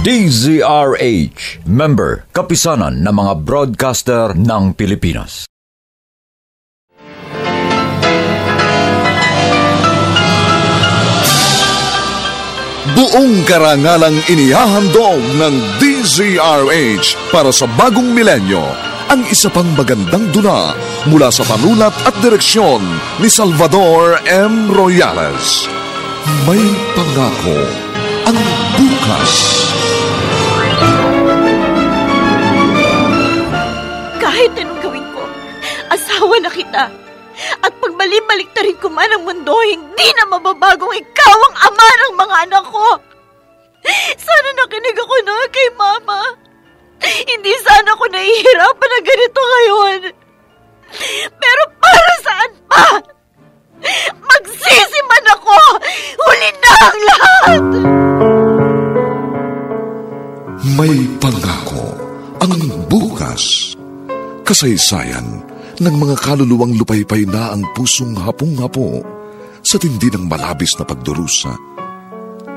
DZRH, member, kapisanan ng mga broadcaster ng Pilipinas. Buong karangalang inihahandog ng DZRH para sa bagong milenyo ang isa pang magandang dula mula sa panulat at direksyon ni Salvador M. Royales. May pangako ang bukas. Kahit anong gawin ko, asawa na kita. At pag balik ta rin ko man ang mundo, hindi na mababagong ikaw ang ama ng mga anak ko. Sana nakinig ako na kay Mama. Hindi sana ako nahihirapan na ganito ngayon. Pero para saan pa? Magsisi man ako! Huli na ang lahat! May pangako ang bukas. Kasaysayan ng mga kaluluwang lupaypay na ang pusong hapong-hapo sa tindi ng malabis na pagdurusa.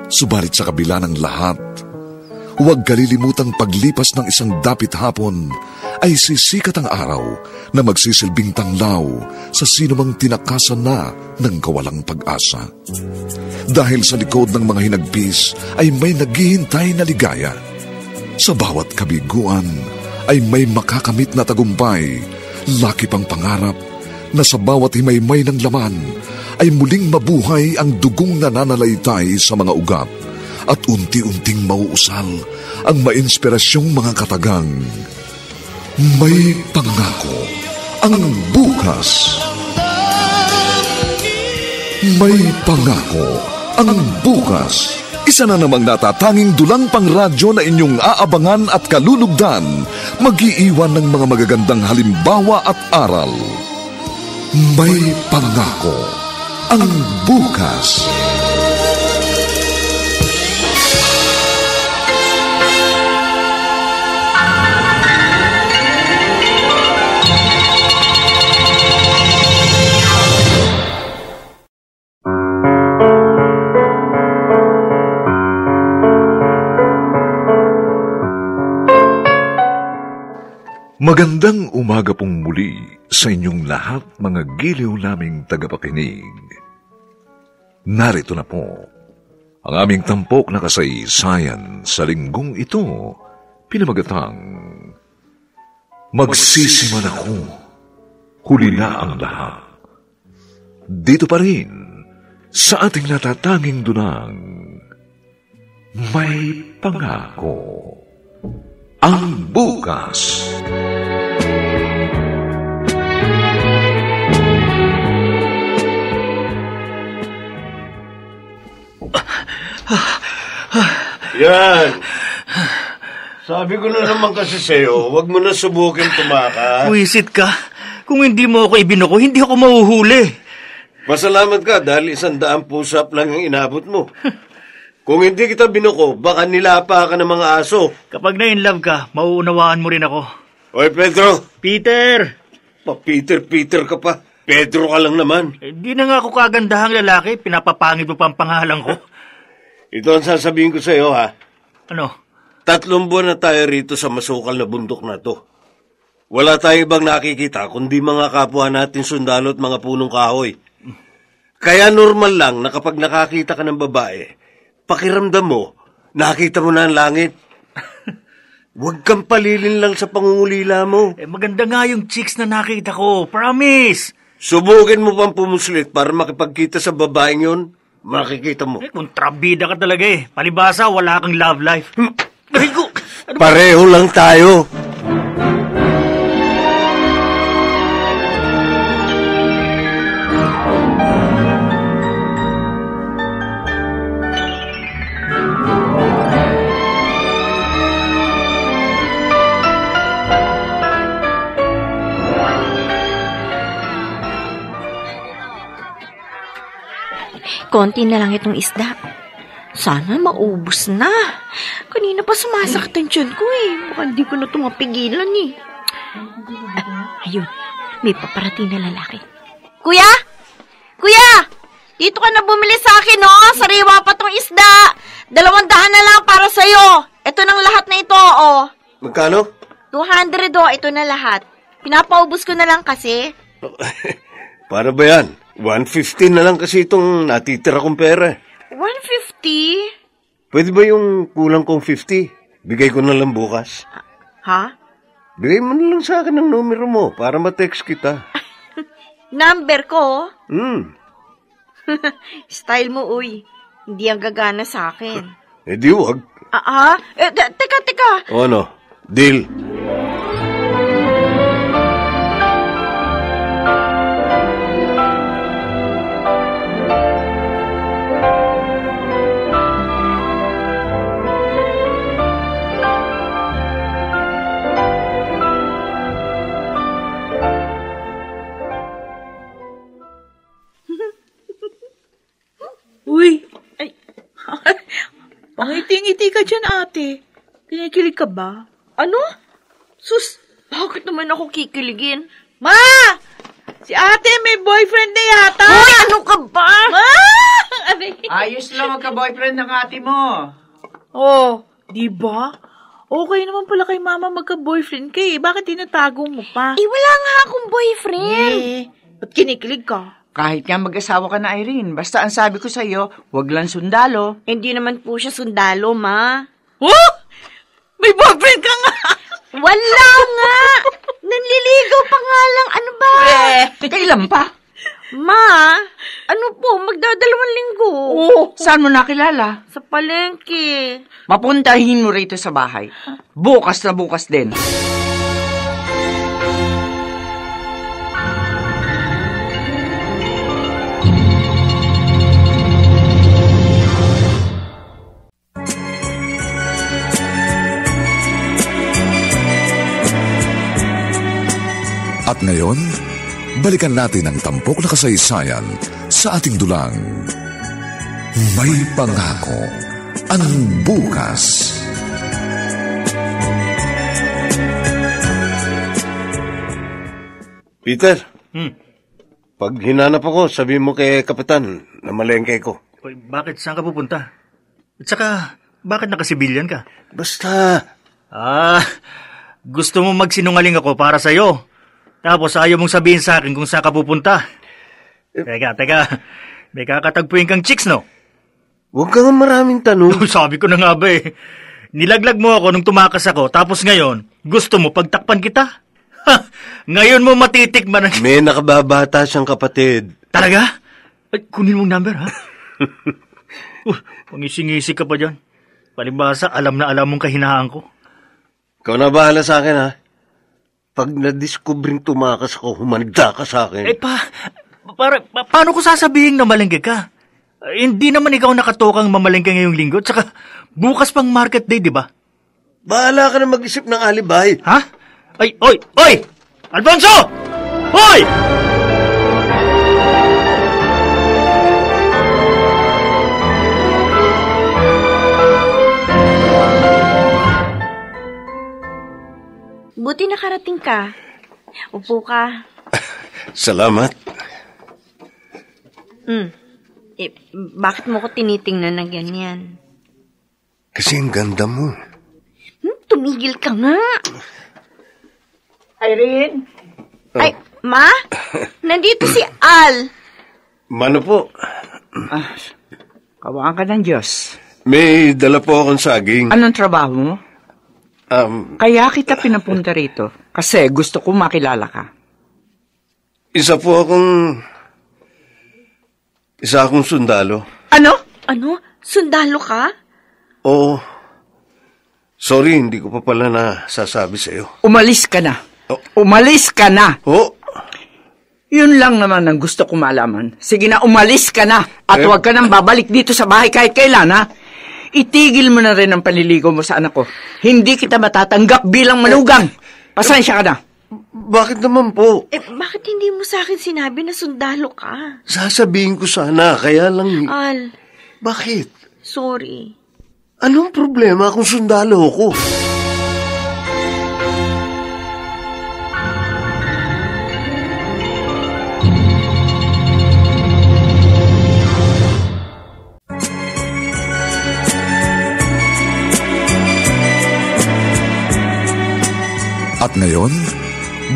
Subalit sa kabila ng lahat, huwag kalilimutang paglipas ng isang dapit hapon ay sisikat ang araw na magsisilbing tanglaw sa sinumang tinakasan na ng kawalang pag-asa. Dahil sa likod ng mga hinagpis ay may naghihintay na ligaya. Sa bawat kabiguan ay may makakamit na tagumpay, laki pang pangarap na sa bawat himaymay ng laman ay muling mabuhay ang dugong nananalaytay sa mga ugat at unti-unting mauusal ang mainspirasyong mga katagang. May pangako ang bukas. May pangako ang bukas. Isa na namang natatanging dulang pangradyo na inyong aabangan at kalulugdan, mag-iiwan ng mga magagandang halimbawa at aral. May pangako ang bukas. Magandang umaga pong muli sa inyong lahat, mga giliw naming tagapakinig. Narito na po ang aming tampok na kasaysayan sa linggong ito, pinamagatang Magsisiman ako, huli na ang lahat. Dito pa rin sa ating natatanging dunang May Pangako ang bukas. Yan. Sabi ko na naman kasi sa'yo, huwag mo na subukin tumakas. Buwisit ka. Kung hindi mo ako ibinuko, hindi ako mahuhuli. Pasalamat ka dahil 100 push-up lang ang inabot mo. Kung hindi kita binuko, baka nilapa ka ng mga aso. Kapag na-in-love ka, mauunawaan mo rin ako. Oy, Pedro! Peter! Peter ka pa. Pedro ka lang naman. Di na nga ako kagandahang lalaki, pinapapangit mo pa ang pangalan ko. Ito ang sasabihin ko sa'yo, ha? Ano? 3 buwan na tayo rito sa masukal na bundok na to. Wala tayong ibang nakikita kundi mga kapwa natin sundalo at mga punong kahoy. Kaya normal lang na kapag nakakita ka ng babae, pakiramdam mo, nakita mo na ang langit. Huwag kang palilin lang sa pangungulila mo. Maganda nga yung chicks na nakita ko, promise. Subukin mo pang pumuslit para makipagkita sa babaeng yun. Makikita mo. Kontrabida ka talaga eh. Palibasa, wala kang love life. Pareho lang tayo. Konti na lang itong isda. Sana maubos na. Kanina pa sumasakit ang tiyan ko eh. Baka hindi ko na ito mapigilan eh. Ayun, may paparating na lalaki. Kuya! Kuya! Dito ka na bumili sa akin, no? Sariwa pa 200 na lang para sa'yo. Ito ng lahat na ito, oh. Magkano? 200, oh. Ito na lahat. Pinapaubos ko na lang kasi. Para ba yan? 150 na lang kasi itong natitira kong pera. 150? Pwede ba yung kulang kong 50? Bigay ko na lang bukas. Ha? Bigay mo na lang sa akin ang numero mo para ma-text kita. Number ko? Style mo, uy. Hindi ang gagana sa akin. Di wag. Teka. O ano? Deal. Uy! Ay! Pangiti-ngiti ka dyan, ate. Kinikilig ka ba? Ano? Sus, bakit naman ako kikiligin? Ma! Si ate may boyfriend na yata! Hoy, ano ka ba? Ma! Aray. Ayos lang magka-boyfriend ng ate mo. Oh, di ba? Okay naman pala kay mama magka-boyfriend ka eh. Bakit tinatago mo pa? Wala nga akong boyfriend. Ba't kinikilig ka? Kahit nga mag-asawa ka na, Irene, basta ang sabi ko sa'yo, wag lang sundalo. Hindi naman po siya sundalo, ma. Oh! May boyfriend ka nga! Wala nga! Nanliligaw pa nga lang. Ano ba? Kailan pa? Ma, ano po, magdadalawang linggo. Oo, saan mo nakilala? Sa palengke. Mapuntahin mo rito sa bahay. Bukas na bukas din. At ngayon, balikan natin ang tampok na kasaysayan sa ating dulang. May pangako ang bukas. Peter, pag hinanap ako, sabi mo kay Kapitan na malengke ko. Uy, bakit? Saan ka pupunta? At saka, bakit nakasibilyan ka? Basta, Gusto mo magsinungaling ako para sa'yo. Tapos ayaw mong sabihin sa akin kung saan ka pupunta. Teka. May kakatagpuin kang chicks, no? huwag kang maraming tanong. Sabi ko na nga ba eh. Nilaglag mo ako nung tumakas ako, tapos ngayon, gusto mo pagtakpan kita? Ngayon mo matitikman ang... May nakababata siyang kapatid. Talaga? Ay, kunin mong number, ha? Pangising-isig ka pa dyan. Palibasa, alam na alam mong kahinahan ko. Ikaw na bahala sa akin, ha? Pag na-discovering tumakas ako, humanda ka sa akin. Paano ko sasabihin na malengke ka? Hindi naman ikaw nakatokang mamalengke ngayong linggo, tsaka bukas pang market day, di ba? Bahala ka na mag-isip ng alibay. Ha? Ay, oy! Alfonso! Hoy! Buti nakarating ka. Upo ka. Salamat. Bakit mo ko tinitingnan na ganyan? Kasi ang ganda mo. Tumigil ka nga. Irene? Ay, Ma? Nandito si Al. Mano po? Kawaan ka ng Diyos. May dala po akong saging. Anong trabaho mo? Kaya kita pinapunta rito. Kasi gusto ko makilala ka. Isa akong sundalo. Ano? Ano? Sundalo ka? Oo. Sorry, hindi ko pa pala nasasabi sa'yo. Umalis ka na. Oh. Umalis ka na. Oh, Yun lang naman ang gusto ko malaman. Sige na, umalis ka na. At huwag ka nang babalik dito sa bahay kahit kailan, ha? Itigil mo na rin ang panliligaw mo sa anak ko. Hindi kita matatanggap bilang manugang. Pasensya ka na. bakit naman po? Bakit hindi mo sa akin sinabi na sundalo ka? Sasabihin ko sana, kaya lang... Al, Bakit? sorry. Anong problema kung sundalo ko? At ngayon,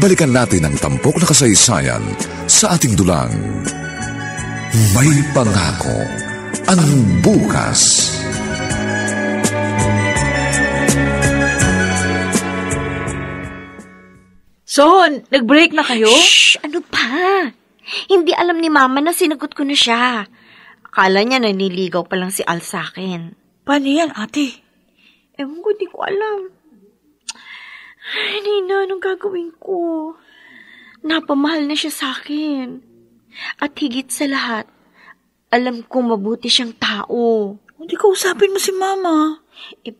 balikan natin ang tampok na kasaysayan sa ating dulang. May pangako ang bukas. Son, nag-break na kayo? Shh! Ano pa? Hindi alam ni Mama na sinagot ko na siya. Akala niya naniligaw pa lang si Al sa akin. Paano yan, ate? Ewan ko, di ko alam. Ay, Nina, anong gagawin ko? Napamahal na siya sa akin. At higit sa lahat, alam kong mabuti siyang tao. Hindi ka usapin mo si Mama.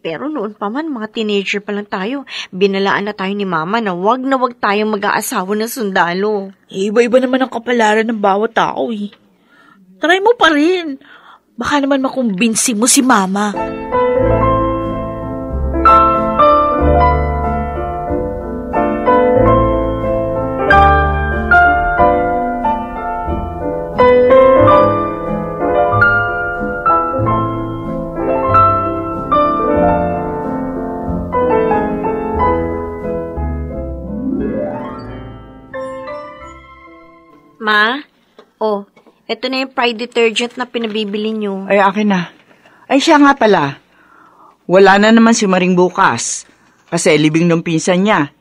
Pero noon pa man, mga teenager pa lang tayo. Binalaan na tayo ni Mama na wag tayong mag-aasawa ng sundalo. Iba-iba naman ang kapalaran ng bawat tao eh. Try mo pa rin. Baka naman makumbinsi mo si Mama. Ma? Oh, eto na yung Pride detergent na pinabibili nyo. Ay, akin na. Ay, siya nga pala. Wala na naman si Maring bukas. Kasi libing ng pinsan niya.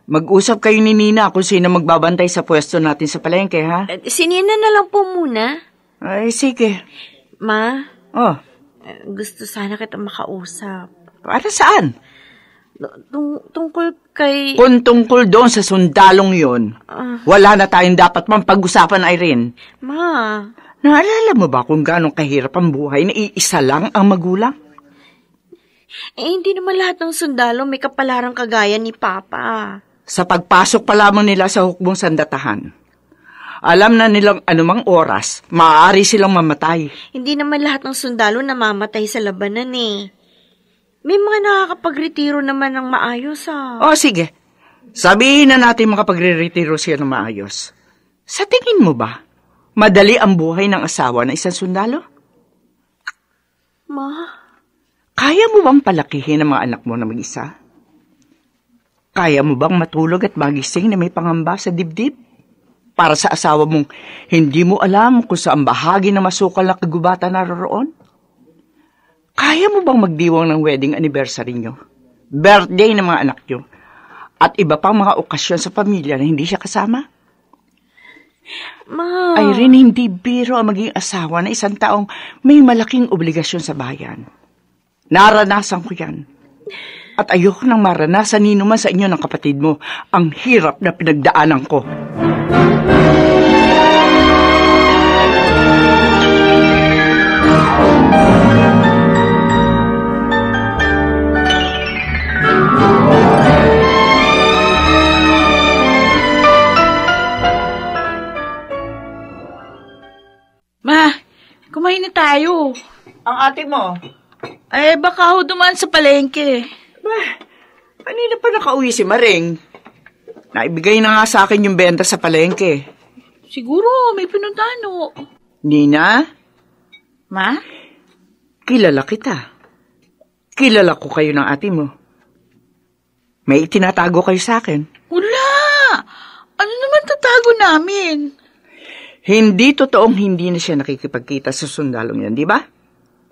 Mag-usap kayo ni Nina kung sino magbabantay sa pwesto natin sa palengke, ha? Si Nina na lang po muna. Ay, sige. Ma? Oh. Gusto sana kita makausap. Para saan? Tungkol kay... Kung tungkol doon sa sundalong yon, wala na tayong dapat pag-usapan, Irene. Ma? Naalala mo ba kung gano'ng kahirap ang buhay na iisa lang ang magulang? Hindi naman lahat ng sundalo may kapalarang kagaya ni Papa. Sa pagpasok pa lamang nila sa hukbong sandatahan, alam na nilang anumang oras, maaari silang mamatay. Hindi naman lahat ng sundalo namamatay sa labanan eh. May mga nakakapagretiro naman ng maayos O sige, sabihin na natin makapagre-retiro siya ng maayos. Sa tingin mo ba, madali ang buhay ng asawa ng isang sundalo? Ma? Kaya mo bang palakihin ang mga anak mo na mag-isa? Kaya mo bang matulog at magising na may pangamba sa dibdib? Para sa asawa mong hindi mo alam kung saan bahagi na masukal na kagubatan naroroon? Kaya mo bang magdiwang ng wedding anniversary nyo? Birthday ng mga anak nyo? At iba pang mga okasyon sa pamilya na hindi siya kasama? Ma? Irene, hindi biro ang maging asawa na isang taong may malaking obligasyon sa bayan. Naranasan ko yan. At ayoko nang maranasan ni naman sa inyo ng kapatid mo ang hirap na pinagdaanan ko. Ma, kumain na tayo. Ang ate mo? Ay, baka ho dumaan sa palengke. Kanina pa nakauwi si Maring. Naibigay na nga sa akin yung benta sa palengke. Siguro, may pinuntahan ho. Nina? Ma? Kilala kita. Kilala ko kayo ng ate mo. May itinatago kayo sa akin. Wala! Ano naman tatago namin? Hindi totoong hindi na siya nakikipagkita sa sundalong yan, di ba?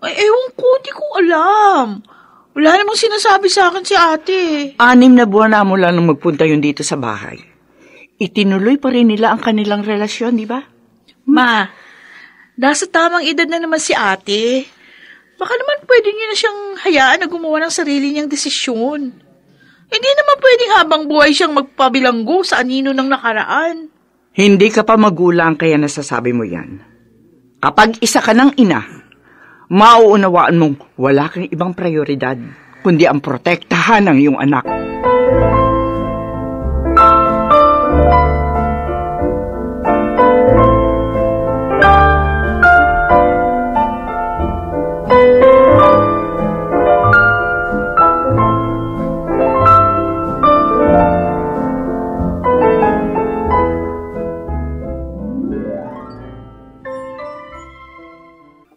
Ay, ewan ko, di ko alam. Wala namang sinasabi sa akin si ate. 6 na buwan na mula nung magpunta yun dito sa bahay. Itinuloy pa rin nila ang kanilang relasyon, di ba? Ma, nasa tamang edad na naman si ate. Baka naman pwede niyo na siyang hayaan na gumawa ng sarili niyang desisyon. Hindi naman pwedeng habang buhay siyang magpabilanggo sa anino ng nakaraan. Hindi ka pa magulang kaya nasasabi mo yan. Kapag isa ka ng ina, mauunawaan mong wala kang ibang prioridad, kundi ang protektahan ng iyong anak.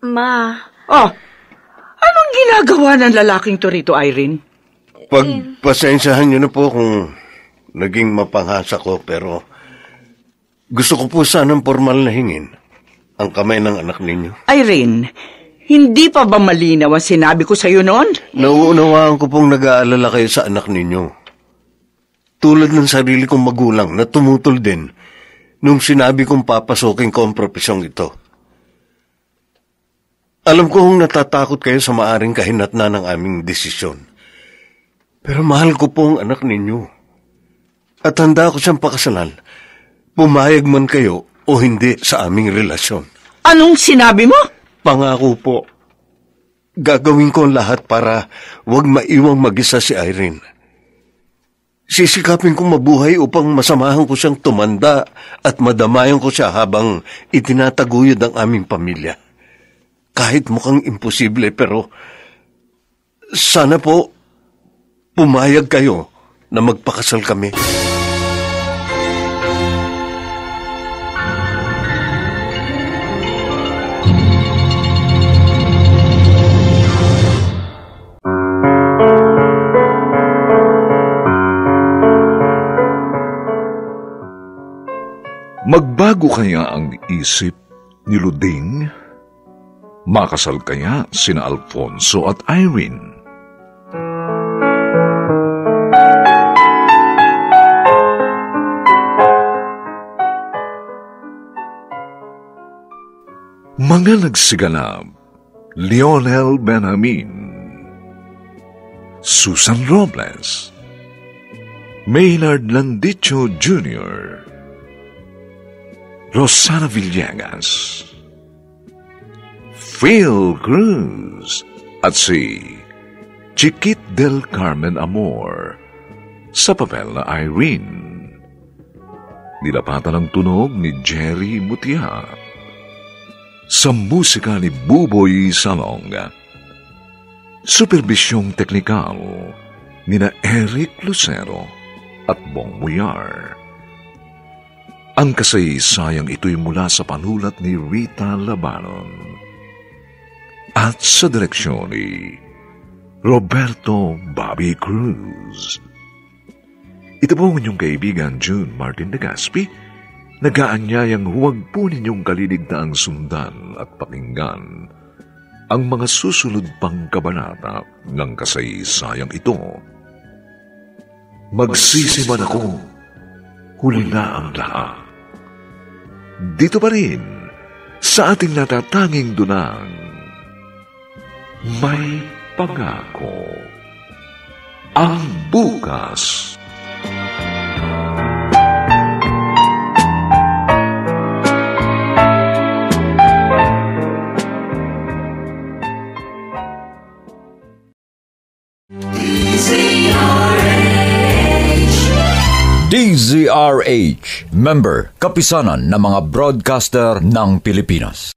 Ma. Oh, anong ginagawa ng lalaking to rito, Irene? Pagpasensyahan niyo na po kung naging mapanghasa ko, pero gusto ko po sanang formal na hingin ang kamay ng anak ninyo. Irene, hindi pa ba malinaw ang sinabi ko sa'yo noon? Nauunawaan ko pong nag-aalala kayo sa anak ninyo. Tulad ng sarili kong magulang na tumutol din nung sinabi kong papasokin ko ang propesyong ito. Alam kong natatakot kayo sa maaring kahinatnan ng aming desisyon. Pero mahal ko po ang anak ninyo. At handa ko siyang pakasalan, pumayag man kayo o hindi sa aming relasyon. Anong sinabi mo? Pangako po, gagawin ko ang lahat para wag maiwang mag-isa si Irene. Sisikapin kong mabuhay upang masamahan ko siyang tumanda at madamayan ko siya habang itinataguyod ang aming pamilya. Kahit mukhang imposible, pero sana po pumayag kayo na magpakasal kami. Magbago kaya ang isip ni Luding? Makasal kaya sina Alfonso at Irene? Mga nagsiganap: Lionel Benjamin, Susan Robles, Maynard Landicho Jr., Rosana Villegas, Phil Cruz, at si Chiquit del Carmen Amor sa papel na Irene. Nilapatan ang tunog ni Jerry Mutia. Sa musika ni Buboy Salong. Superbisyong teknikal ni na Eric Lucero at Bong Muyar. Ang kasaysayang ito'y mula sa panulat ni Rita Labanon at sa direksyon ni Roberto Bobby Cruz. Ito po ang inyong kaibigan June Martin de Gaspi, nag-aanyayang huwag po ninyong kaliligtaang sundan at pakinggan ang mga susunod pang kabanata ng kasaysayang ito. Magsisiman ako, huli na ang lahat. Dito pa rin, sa ating natatanging dunang, may pangako ang bukas. DZRH, member, kapisanan ng mga broadcaster ng Pilipinas.